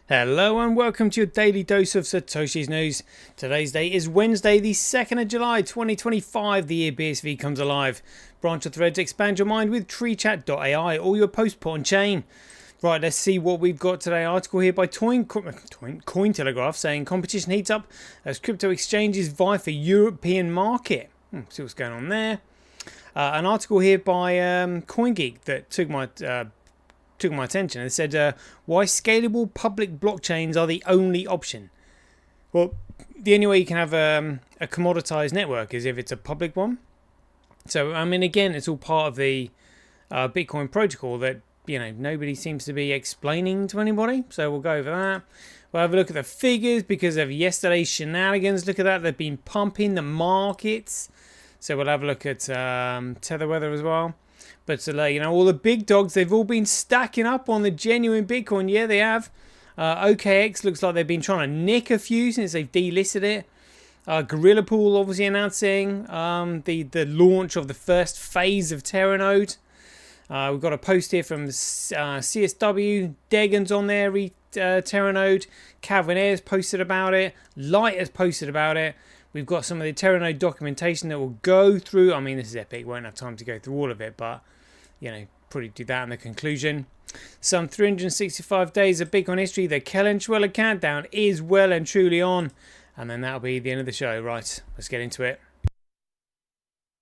Hello and welcome to your daily dose of Satoshi's news. Today's date is Wednesday, the 2nd of July 2025. The year BSV comes alive. Branch your threads, expand your mind with treechat.ai or your post put on chain. Right, let's see what we've got today. Article here by Cointelegraph saying competition heats up as crypto exchanges vie for European market. See what's going on there. An article here by CoinGeek that took my attention and said why scalable public blockchains are the only option. Well, the only way you can have a commoditized network is if it's a public one. So I mean, again, it's all part of the Bitcoin protocol that nobody seems to be explaining to anybody. So we'll go over that. We'll have a look at the figures because of yesterday's shenanigans. Look at that, they've been pumping the markets. So we'll have a look at tether weather as well. But all the big dogs, they've all been stacking up on the genuine Bitcoin. Yeah, they have. OKX looks like they've been trying to nick a few since they've delisted it. Gorilla Pool obviously announcing the launch of the first phase of Teranode. We've got a post here from CSW. Degan's on there, Teranode. Calvin Ayres posted about it. Light has posted about it. We've got some of the Teranode documentation that we'll go through. I mean, this is epic. Won't have time to go through all of it, but probably do that in the conclusion. Some 365 days of Bitcoin history. The Kellenschweller countdown is well and truly on, and then that'll be the end of the show. Right, let's get into it.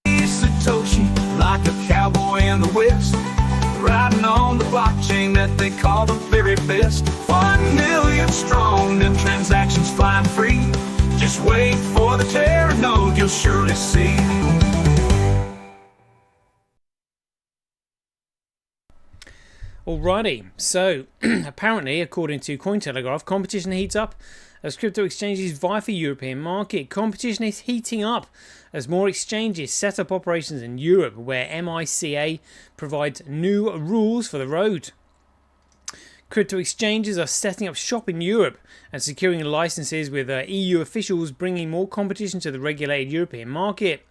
Satoshi, like a cowboy in the West, riding on the blockchain that they call the very best. 1 million strong, and transactions flying free. Just wait for the Teranode, you'll surely see. Alrighty, so apparently, according to Cointelegraph, competition heats up as crypto exchanges vie for European market. Competition is heating up as more exchanges set up operations in Europe, where MICA provides new rules for the road. Crypto exchanges are setting up shop in Europe and securing licenses, with EU officials bringing more competition to the regulated European market.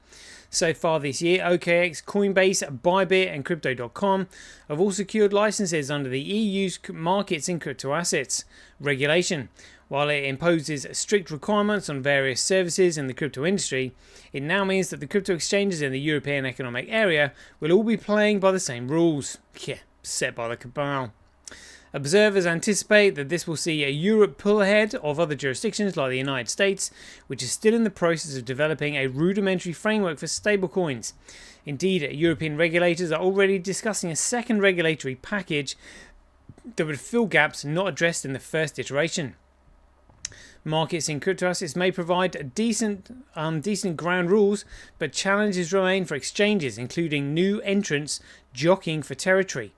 So far this year, OKX, Coinbase, Bybit and Crypto.com have all secured licenses under the EU's markets in crypto assets regulation. While it imposes strict requirements on various services in the crypto industry, it now means that the crypto exchanges in the European Economic Area will all be playing by the same rules. Yeah, set by the cabal. Observers anticipate that this will see Europe pull ahead of other jurisdictions like the United States, which is still in the process of developing a rudimentary framework for stablecoins. Indeed, European regulators are already discussing a second regulatory package that would fill gaps not addressed in the first iteration. Markets in crypto assets may provide decent ground rules, but challenges remain for exchanges, including new entrants jockeying for territory.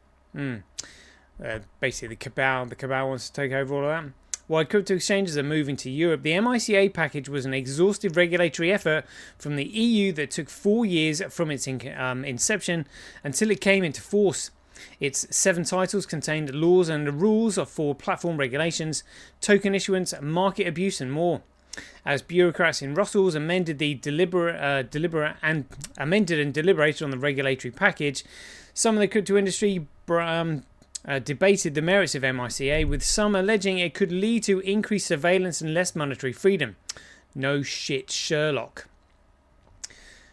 Basically, the cabal wants to take over all of that. While crypto exchanges are moving to Europe, the MICA package was an exhaustive regulatory effort from the EU that took 4 years from its inception until it came into force. Its 7 titles contained laws and the rules for platform regulations, token issuance, market abuse, and more. As bureaucrats in Brussels amended and deliberated on the regulatory package, some of the crypto industry debated the merits of MICA, with some alleging it could lead to increased surveillance and less monetary freedom. No shit, Sherlock.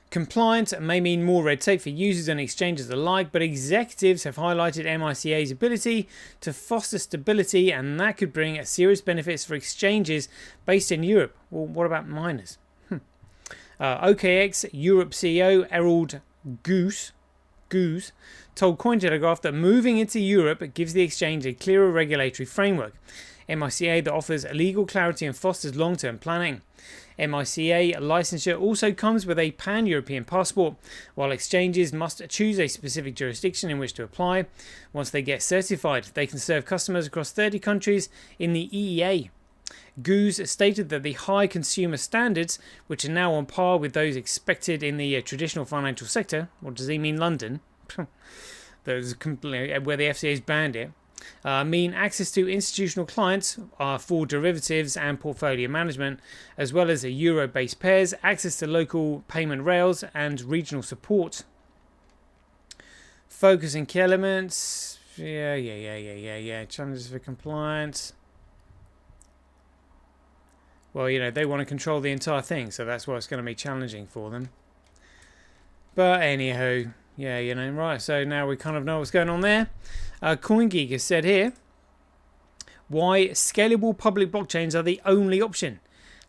Compliance may mean more red tape for users and exchanges alike, but executives have highlighted MICA's ability to foster stability, and that could bring serious benefits for exchanges based in Europe. Well, what about miners? OKX Europe CEO Errol Goose told Cointelegraph that moving into Europe gives the exchange a clearer regulatory framework. MICA that offers legal clarity and fosters long-term planning. MICA licensure also comes with a pan-European passport, while exchanges must choose a specific jurisdiction in which to apply. Once they get certified, they can serve customers across 30 countries in the EEA. Goose stated that the high consumer standards, which are now on par with those expected in the traditional financial sector, what does he mean, London? Those where the FCA's banned it, mean access to institutional clients for derivatives and portfolio management, as well as euro-based pairs, access to local payment rails, and regional support. Focusing key elements. Yeah. Challenges for compliance. well, you know, they want to control the entire thing, so that's why it's going to be challenging for them. But anywho, yeah, you know, right, so now we kind of know what's going on there. CoinGeek has said here, why scalable public blockchains are the only option.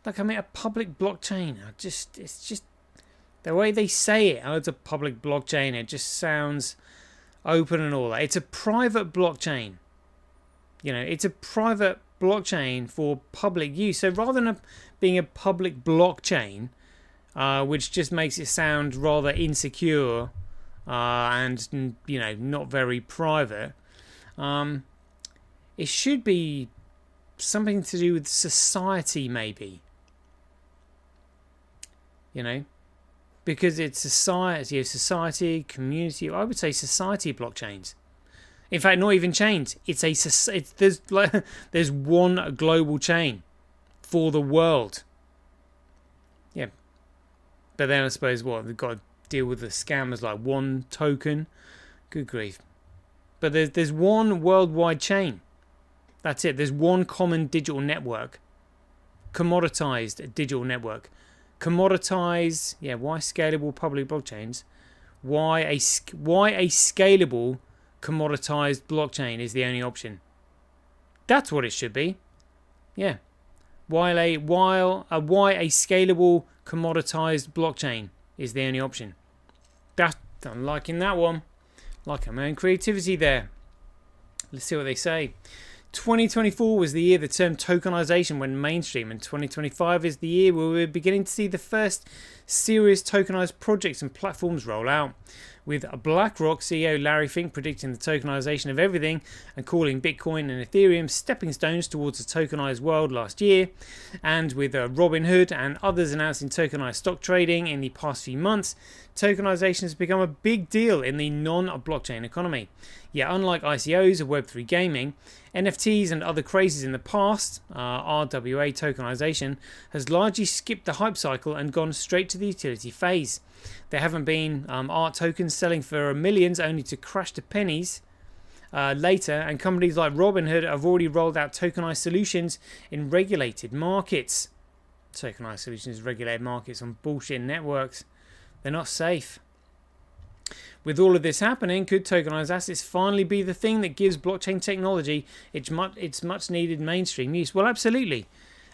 Like, I mean, a public blockchain, it's just the way they say it. Oh, it's a public blockchain. It just sounds open and all that. It's a private blockchain. You know, it's a private blockchain for public use. So rather than being a public blockchain, which just makes it sound rather insecure and, you know, not very private, it should be something to do with society, maybe. You know, because it's society, community. I would say society blockchains. In fact, not even chains. There's one global chain for the world. Yeah, but then I suppose what they've got to deal with the scammers like one token. Good grief! But there's one worldwide chain. That's it. There's one common digital network, commoditized digital network. Commoditized, yeah. Why scalable public blockchains? Why a scalable commoditized blockchain is the only option? That's what it should be. Yeah. Why a scalable commoditized blockchain is the only option. I'm liking that one. Liking my own creativity there. Let's see what they say. 2024 was the year the term tokenization went mainstream, and 2025 is the year where we're beginning to see the first serious tokenized projects and platforms roll out. With BlackRock CEO Larry Fink predicting the tokenization of everything and calling Bitcoin and Ethereum stepping stones towards a tokenized world last year, and with Robinhood and others announcing tokenized stock trading in the past few months, tokenization has become a big deal in the non-blockchain economy. Yet unlike ICOs or Web3 gaming, NFTs and other crazes in the past, RWA tokenization, has largely skipped the hype cycle and gone straight to the utility phase. There haven't been art tokens selling for millions only to crash to pennies later, and companies like Robinhood have already rolled out tokenized solutions in regulated markets. Tokenized solutions in regulated markets on bullshit networks. They're not safe. With all of this happening, could tokenized assets finally be the thing that gives blockchain technology its much needed mainstream use? Well, absolutely.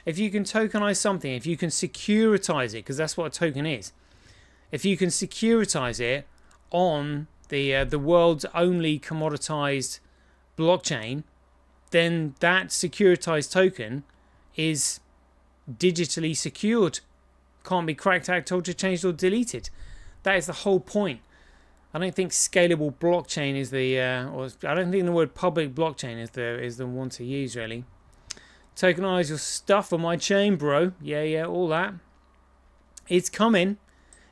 If you can tokenize something, if you can securitize it, because that's what a token is. If you can securitize it on the world's only commoditized blockchain, then that securitized token is digitally secured. Can't be cracked, hacked, altered, changed, or deleted. That is the whole point. I don't think scalable blockchain is the, or I don't think the word public blockchain is the one to use really. Tokenize your stuff on my chain, bro. Yeah, all that. It's coming.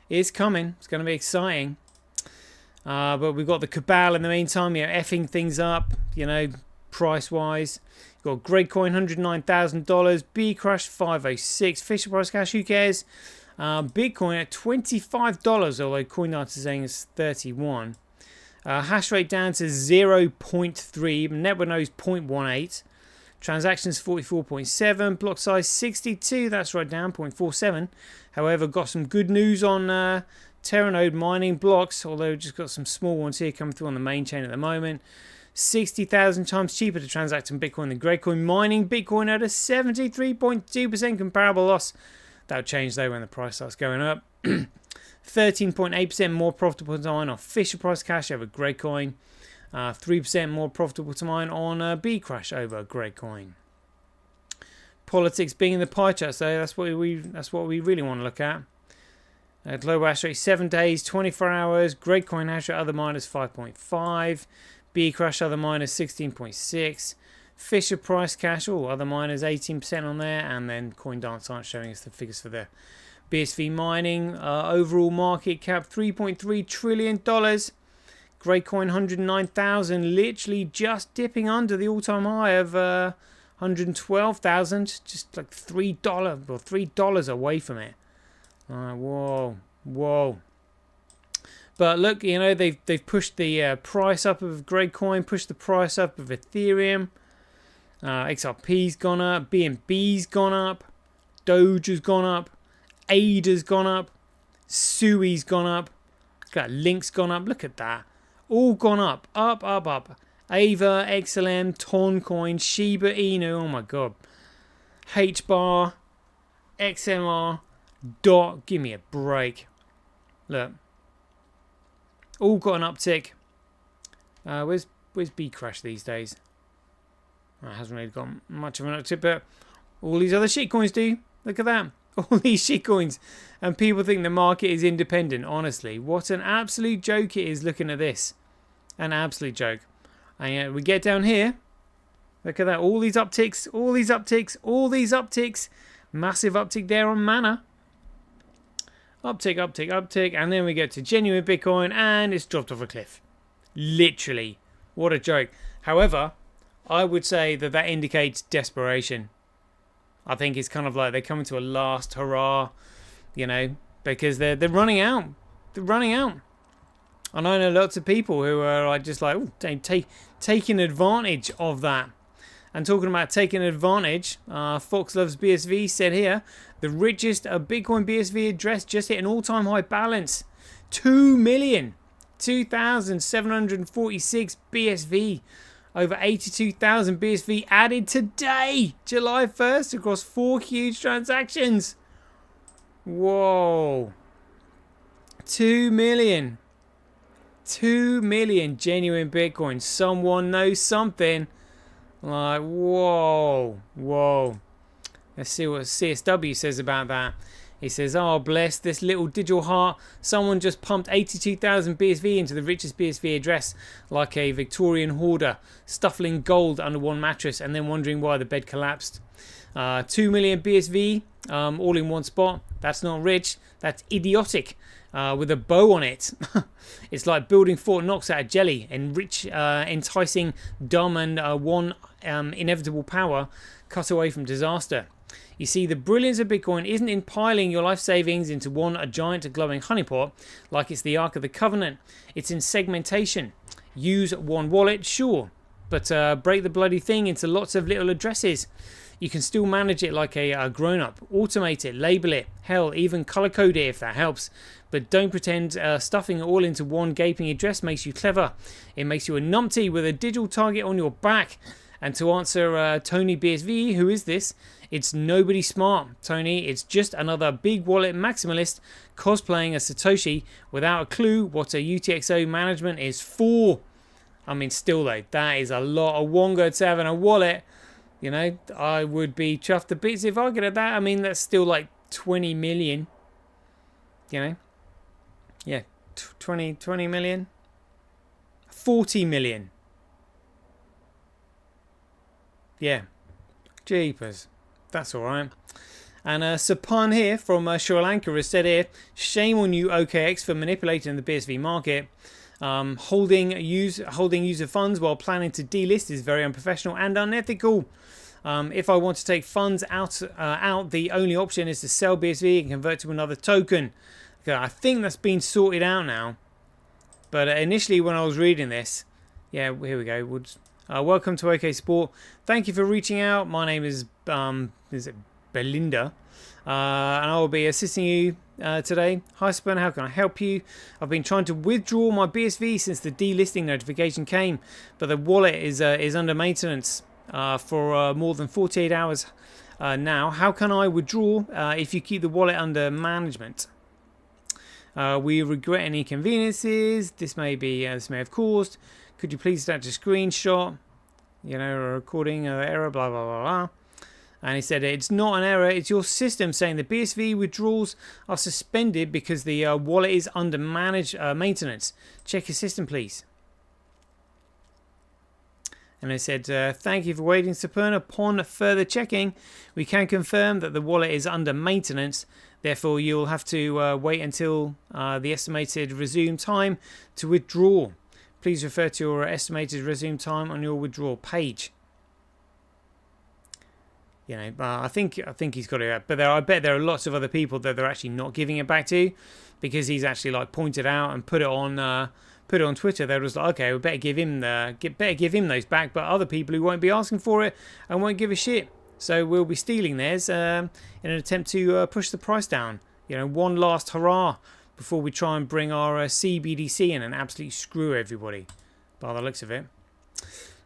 It's coming. It's going to be exciting. But we've got the cabal in the meantime, you know, effing things up, you know, price-wise. You've got Gradecoin, $109,000. B-Crash, 506. Fisher Price Cash, who cares? Bitcoin at $25, although CoinDart is saying it's 31. Hash rate down to 0.3. Network nodes 0.18. Transactions 44.7. Block size 62. That's right down 0.47. However, got some good news on Teranode mining blocks, although just got some small ones here coming through on the main chain at the moment. 60,000 times cheaper to transact on Bitcoin than Gradecoin. Mining Bitcoin at a 73.2% comparable loss. That'll change though when the price starts going up. 13.8% more profitable to mine on Fisher Price Cash over Gradecoin. 3% more profitable to mine on B-Crash over Gradecoin. Politics being in the pie chart, so that's what we really want to look at. Global hash rate 7 days, 24 hours. Gradecoin hash rate other miners 5.5. B-Crash other miners 16.6. Fisher Price Cash, other miners 18% on there, and then CoinDance aren't showing us the figures for the BSV mining. Overall market cap $3.3 trillion. Gradecoin 109,000, literally just dipping under the all-time high of 112,000, just like $3 away from it. Whoa. But look, you know, they've pushed the price up of Gradecoin, pushed the price up of Ethereum. XRP's gone up, BNB's gone up, Doge has gone up. ADA's gone up. SUI's gone up. Look at that. Link's gone up. Look at that. All gone up. Up, up, up. Ava, XLM, Toncoin, Shiba Inu. Oh my god. HBAR, XMR, DOT. Give me a break. Look. All got an uptick. Where's B Crash these days? It hasn't really got much of an uptick, but all these other shitcoins do. Look at that. All these shitcoins. And people think the market is independent. Honestly, what an absolute joke it is looking at this. An absolute joke. And we get down here. Look at that. All these upticks. All these upticks. All these upticks. Massive uptick there on Mana. Uptick, uptick, uptick. And then we get to genuine Bitcoin. And it's dropped off a cliff. Literally. What a joke. However, I would say that that indicates desperation. I think it's kind of like they're coming to a last hurrah, you know, because they're running out. They're running out. And I know lots of people who are like just like taking advantage of that. And talking about taking advantage, Fox Loves BSV said here, the richest Bitcoin BSV address just hit an all-time high balance. 2,746 BSV. Over 82,000 BSV added today, July 1st, across 4 huge transactions. Whoa. 2 million. 2 million genuine Bitcoin. Someone knows something. Like, whoa. Whoa. Let's see what CSW says about that. He says, oh, bless this little digital heart. Someone just pumped 82,000 BSV into the richest BSV address like a Victorian hoarder, stuffing gold under one mattress and then wondering why the bed collapsed. 2 million BSV all in one spot. That's not rich. That's idiotic with a bow on it. It's like building Fort Knox out of jelly and rich, enticing, dumb and one inevitable power cut away from disaster. You see, the brilliance of Bitcoin isn't in piling your life savings into a giant glowing honeypot like it's the Ark of the Covenant. It's in segmentation. Use one wallet, sure, but break the bloody thing into lots of little addresses. You can still manage it like a grown-up. Automate it, label it, hell, even color code it if that helps. But don't pretend stuffing it all into one gaping address makes you clever. It makes you a numpty with a digital target on your back. And to answer Tony BSV, who is this? It's nobody smart, Tony. It's just another big wallet maximalist cosplaying a Satoshi without a clue what a UTXO management is for. I mean, still though, that is a lot of wongo to have in a wallet. You know, I would be chuffed to bits if I could have that. I mean, that's still like 20 million. You know? Yeah, 20 million. 40 million. Yeah. Jeepers. That's alright. And Sapan here from Sri Lanka has said here, shame on you OKX for manipulating the BSV market. Holding user funds while planning to delist is very unprofessional and unethical. If I want to take funds out, the only option is to sell BSV and convert to another token. Okay, I think that's been sorted out now. But initially when I was reading this, yeah, here we go. Welcome to OK Sport. Thank you for reaching out. My name is Belinda, and I will be assisting you today. Hi, Spurn. How can I help you? I've been trying to withdraw my BSV since the delisting notification came, but the wallet is under maintenance for more than 48 hours now. How can I withdraw if you keep the wallet under management? We regret any inconveniences this may have caused. Could you please attach a screenshot? You know, a recording error, blah, blah, blah, blah. And he said, it's not an error. It's your system saying the BSV withdrawals are suspended because the wallet is under maintenance. Check your system, please. And they said, thank you for waiting, Saperna. Upon further checking, we can confirm that the wallet is under maintenance. Therefore, you'll have to wait until the estimated resume time to withdraw. Please refer to your estimated resume time on your withdrawal page. You know, I think he's got it. But I bet there are lots of other people that they're actually not giving it back to, because he's actually like pointed out and put it on Twitter. They was like, okay, we better give him those back. But other people who won't be asking for it and won't give a shit. So we'll be stealing theirs in an attempt to push the price down. You know, one last hurrah before we try and bring our CBDC in and absolutely screw everybody, by the looks of it.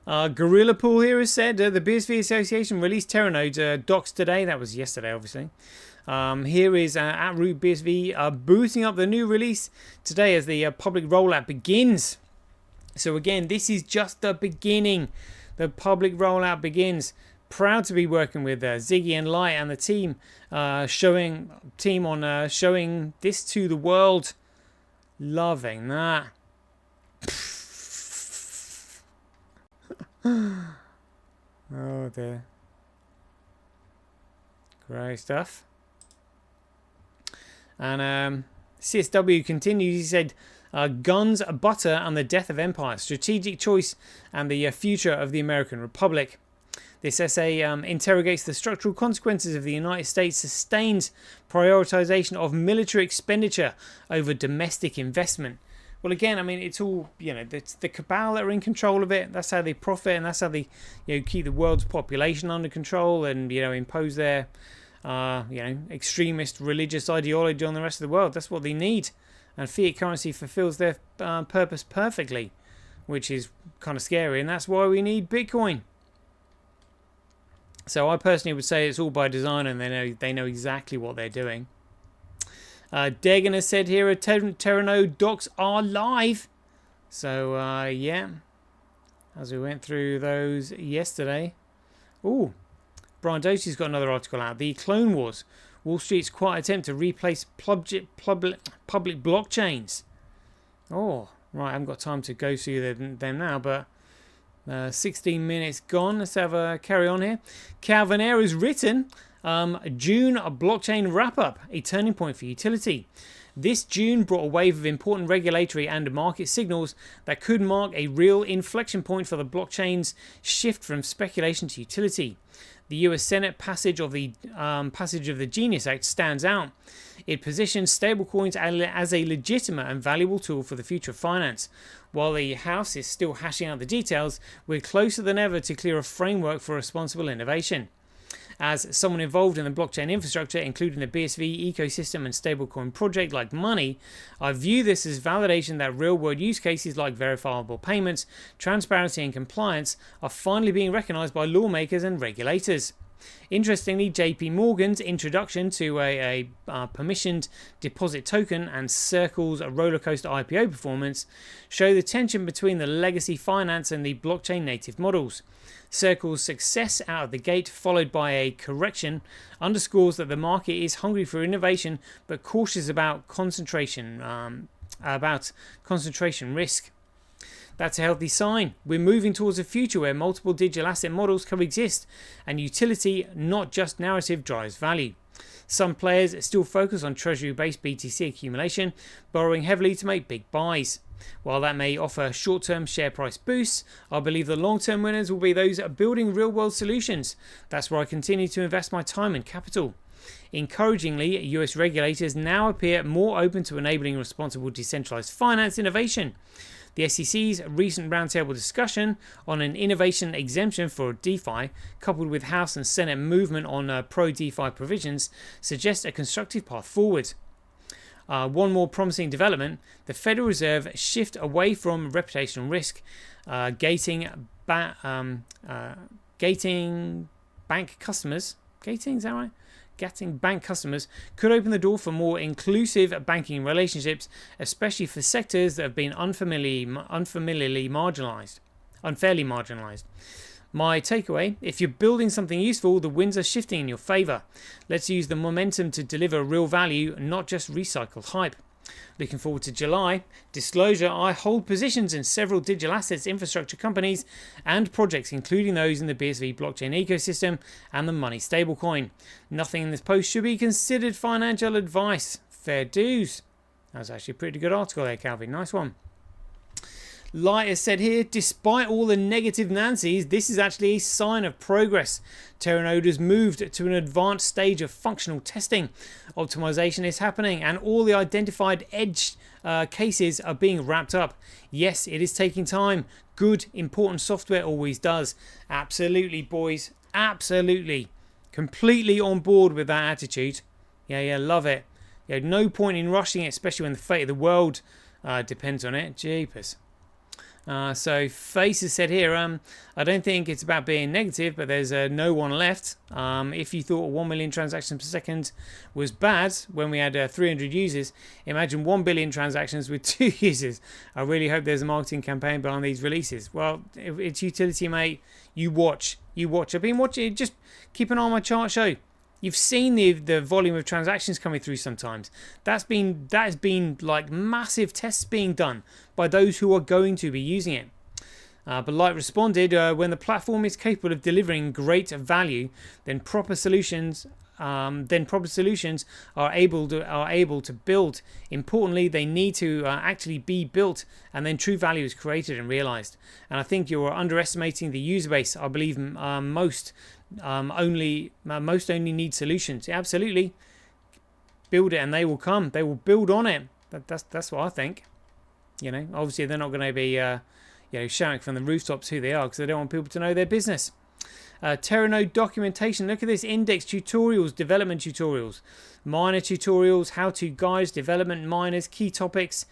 Gorilla Pool here has said the BSV Association released Teranode docs today. That was yesterday, obviously. Here is at Root BSV booting up the new release today as the public rollout begins. So again, this is just the beginning. The public rollout begins. Proud to be working with Ziggy and Light and the team, showing this to the world. Loving that. Oh dear. Great stuff. And CSW continues. He said, guns, butter, and the death of empire. Strategic choice and the future of the American Republic. This essay interrogates the structural consequences of the United States' sustained prioritization of military expenditure over domestic investment. Well, again, I mean, it's all, you know, it's the cabal that are in control of it. That's how they profit, and that's how they, you know, keep the world's population under control and, you know, impose their, extremist religious ideology on the rest of the world. That's what they need. And fiat currency fulfills their purpose perfectly, which is kind of scary. And that's why we need Bitcoin. So I personally would say it's all by design, and they know exactly what they're doing. Degan has said here, Teranode docs are live. So yeah, as we went through those yesterday. Ooh, Brian Doty's got another article out. The Clone Wars. Wall Street's quiet attempt to replace public blockchains. Oh, right, I haven't got time to go through them now, but 16 minutes gone. Let's have a carry on here. Calvin Ayre has written June blockchain wrap-up, a turning point for utility. This June brought a wave of important regulatory and market signals that could mark a real inflection point for the blockchain's shift from speculation to utility. The US Senate passage of the Genius Act stands out. It positions stablecoins as a legitimate and valuable tool for the future of finance. While the House is still hashing out the details, we're closer than ever to clear a framework for responsible innovation. As someone involved in the blockchain infrastructure, including the BSV ecosystem and stablecoin project like Money, I view this as validation that real-world use cases like verifiable payments, transparency and compliance are finally being recognized by lawmakers and regulators. Interestingly, JP Morgan's introduction to a permissioned deposit token and Circle's rollercoaster IPO performance show the tension between the legacy finance and the blockchain native models. Circle's success out of the gate, followed by a correction, underscores that the market is hungry for innovation but cautious about concentration risk. That's a healthy sign. We're moving towards a future where multiple digital asset models coexist and utility, not just narrative, drives value. Some players still focus on treasury-based BTC accumulation, borrowing heavily to make big buys. While that may offer short-term share price boosts, I believe the long-term winners will be those building real-world solutions. That's where I continue to invest my time and capital. Encouragingly, US regulators now appear more open to enabling responsible decentralized finance innovation. The SEC's recent roundtable discussion on an innovation exemption for DeFi, coupled with House and Senate movement on pro-DeFi provisions, suggests a constructive path forward. One more promising development, the Federal Reserve shift away from reputational risk, gating bank customers. Gating, is that right? Getting bank customers could open the door for more inclusive banking relationships, especially for sectors that have been unfairly marginalized. My takeaway, if you're building something useful, the winds are shifting in your favor. Let's use the momentum to deliver real value, not just recycled hype. Looking forward to July. Disclosure, I hold positions in several digital assets infrastructure companies and projects, including those in the BSV blockchain ecosystem and the Money stablecoin. Nothing in this post should be considered financial advice. Fair dues. That was actually a pretty good article there, Calvin. Nice one. Light has said here, despite all the negative Nancy's, this is actually a sign of progress. Teranode has moved to an advanced stage of functional testing. Optimization is happening and all the identified edge cases are being wrapped up. Yes, it is taking time. Good, important software always does. Absolutely, boys. Absolutely. Completely on board with that attitude. Yeah, love it. No point in rushing it, especially when the fate of the world depends on it. Jeepers. So Face has said here, I don't think it's about being negative, but there's no one left. If you thought 1 million transactions per second was bad when we had 300 users, imagine 1 billion transactions with 2 users. I really hope there's a marketing campaign behind these releases. Well, if it's utility, mate. You watch. I've been watching. Just keep an eye on my chart show. You've seen the volume of transactions coming through sometimes. That has been like massive tests being done by those who are going to be using it. But Light responded, when the platform is capable of delivering great value, then proper solutions are able to build. Importantly, they need to actually be built, and then true value is created and realized. And I think you're underestimating the user base. I believe most only need solutions. Yeah, absolutely. Build it and they will come. They will build on it. That's what I think. Obviously they're not going to be shouting from the rooftops who they are, because they don't want people to know their business. Teranode documentation. Look at this: index tutorials, development tutorials, miner tutorials, how-to guides, development miners, key topics,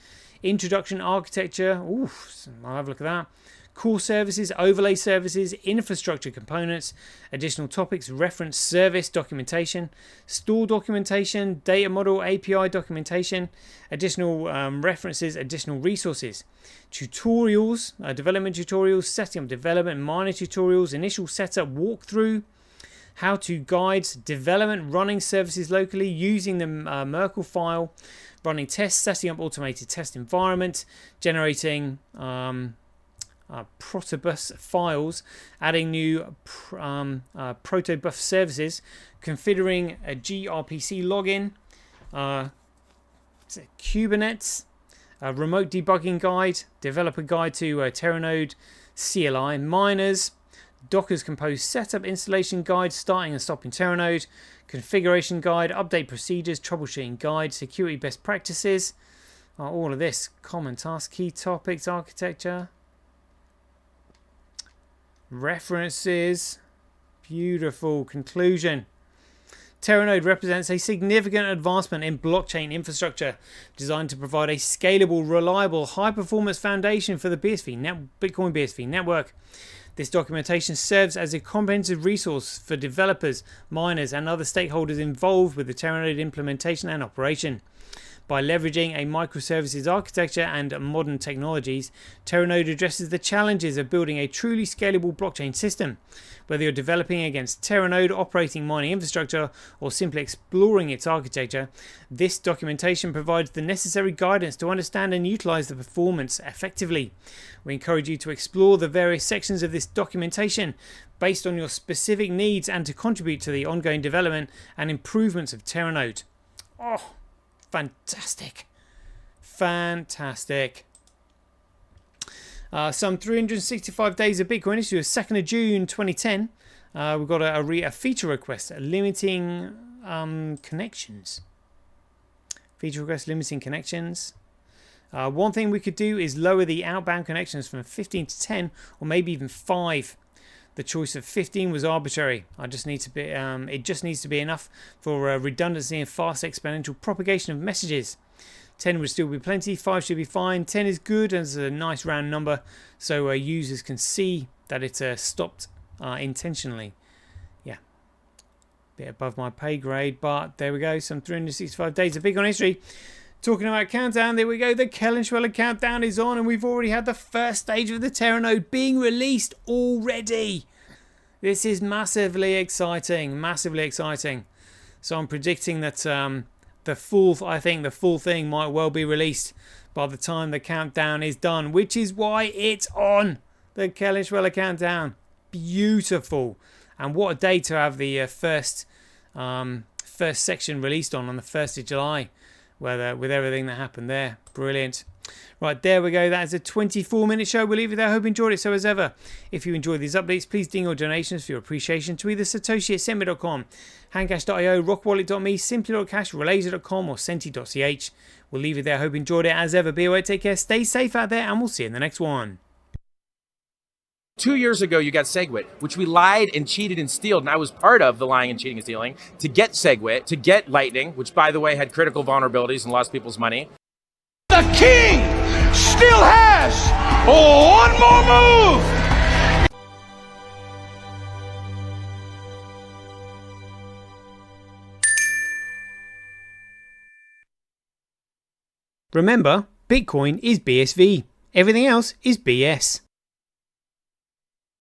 introduction architecture. Oof, I'll have a look at that. Core services, overlay services, infrastructure components, additional topics, reference service documentation, store documentation, data model API documentation, additional references, additional resources, tutorials, development tutorials, setting up development, miner tutorials, initial setup walkthrough, how-to guides, development, running services locally, using the Merkle file, running tests, setting up automated test environment, generating protobus files, adding new protobuf services, configuring a gRPC login, Kubernetes, a remote debugging guide, developer guide to Teranode CLI, miners, Docker's Compose setup installation guide, starting and stopping Teranode, configuration guide, update procedures, troubleshooting guide, security best practices, all of this, common task, key topics, architecture, references, beautiful conclusion. Teranode represents a significant advancement in blockchain infrastructure designed to provide a scalable, reliable, high-performance foundation for the Bitcoin BSV network. This documentation serves as a comprehensive resource for developers, miners, and other stakeholders involved with the Teranode implementation and operation. By leveraging a microservices architecture and modern technologies, Teranode addresses the challenges of building a truly scalable blockchain system. Whether you're developing against Teranode, operating mining infrastructure, or simply exploring its architecture, this documentation provides the necessary guidance to understand and utilize the performance effectively. We encourage you to explore the various sections of this documentation based on your specific needs and to contribute to the ongoing development and improvements of Teranode. Oh, fantastic. Some 365 days of Bitcoin issue, 2nd of June 2010. We've got a feature request limiting connections. Feature request limiting connections. One thing we could do is lower the outbound connections from 15 to 10, or maybe even 5. The choice of 15 was arbitrary. It just needs to be enough for redundancy and fast exponential propagation of messages. 10 would still be plenty. 5 should be fine. 10 is good and it's a nice round number, so users can see that it's stopped intentionally. Yeah, bit above my pay grade, but there we go. Some 365 days of Bitcoin history. Talking about countdown, there we go. The Kellenschweller countdown is on, and we've already had the first stage of the Teranode being released already. This is massively exciting, So I'm predicting that the full thing might well be released by the time the countdown is done, which is why it's on. The Kellenschweller countdown, beautiful, and what a day to have the first section released on the 1st of July. With everything that happened there. Brilliant. Right, there we go. That is a 24-minute show. We'll leave it there. I hope you enjoyed it. So as ever, if you enjoyed these updates, please ding your donations for your appreciation to either Satoshi@Sendme.com, Handcash.io, Rockwallet.me, Simply.cash, Relaser.com, or Senti.ch. We'll leave it there. I hope you enjoyed it. As ever, be aware, take care, stay safe out there, and we'll see you in the next one. 2 years ago, you got SegWit, which we lied and cheated and stealed, and I was part of the lying and cheating and stealing to get SegWit, to get Lightning, which, by the way, had critical vulnerabilities and lost people's money. The king still has one more move. Remember, Bitcoin is BSV. Everything else is BS.